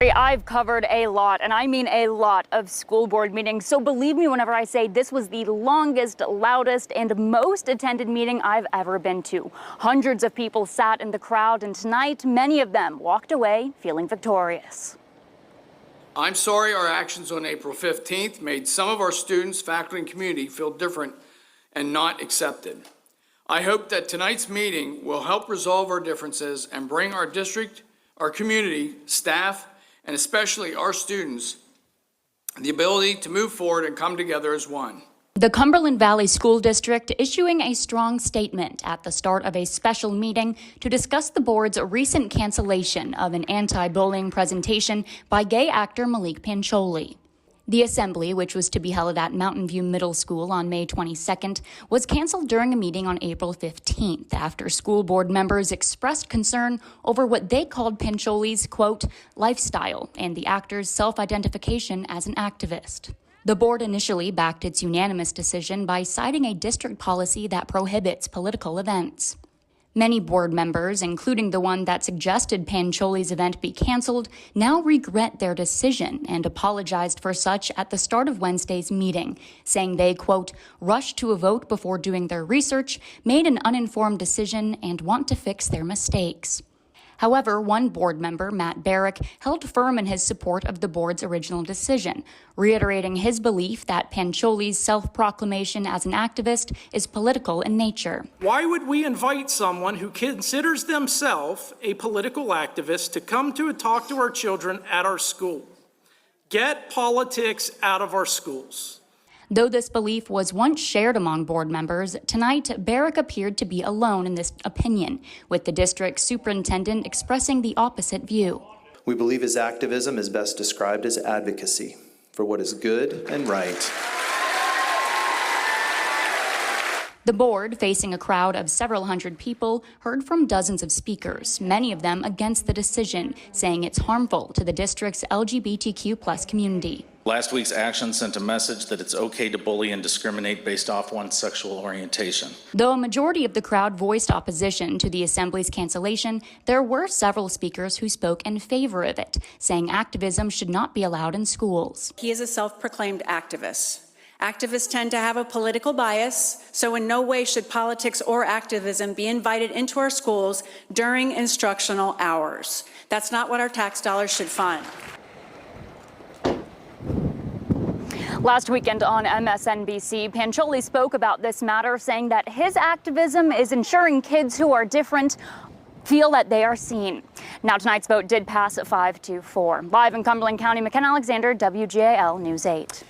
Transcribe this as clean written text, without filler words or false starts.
I've covered a lot, and I mean a lot, of school board meetings. So believe me whenever I say this was the longest, loudest, and most attended meeting I've ever been to. Hundreds of people sat in the crowd, and tonight, many of them walked away feeling victorious. I'm sorry our actions on April 15th made some of our students, faculty, and community feel different and not accepted. I hope that tonight's meeting will help resolve our differences and bring our district, our community, staff, and especially our students, the ability to move forward and come together as one. The Cumberland Valley School District issuing a strong statement at the start of a special meeting to discuss the board's recent cancellation of an anti-bullying presentation by gay actor Malik Pancholi. The assembly, which was to be held at Mountain View Middle School on May 22nd, was canceled during a meeting on April 15th after school board members expressed concern over what they called Pancholi's, quote, lifestyle and the actor's self-identification as an activist. The board initially backed its unanimous decision by citing a district policy that prohibits political events. Many board members, including the one that suggested Pancholi's event be canceled, now regret their decision and apologized for such at the start of Wednesday's meeting, saying they, quote, rushed to a vote before doing their research, made an uninformed decision, and want to fix their mistakes. However, one board member, Matt Barrick, held firm in his support of the board's original decision, reiterating his belief that Pancholi's self-proclamation as an activist is political in nature. Why would we invite someone who considers themselves a political activist to come to talk to our children at our school? Get politics out of our schools. Though this belief was once shared among board members, tonight Barrick appeared to be alone in this opinion, with the district superintendent expressing the opposite view. We believe his activism is best described as advocacy for what is good and right. The board, facing a crowd of several hundred people, heard from dozens of speakers, many of them against the decision, saying it's harmful to the district's LGBTQ+ community. Last week's action sent a message that it's okay to bully and discriminate based off one's sexual orientation. Though a majority of the crowd voiced opposition to the assembly's cancellation, there were several speakers who spoke in favor of it, saying activism should not be allowed in schools. He is a self-proclaimed activist. Activists tend to have a political bias, so in no way should politics or activism be invited into our schools during instructional hours. That's not what our tax dollars should fund. Last weekend on MSNBC, Pancholi spoke about this matter, saying that his activism is ensuring kids who are different feel that they are seen. Now, tonight's vote did pass at 5-4. Live in Cumberland County, McKenna Alexander, WGAL News 8.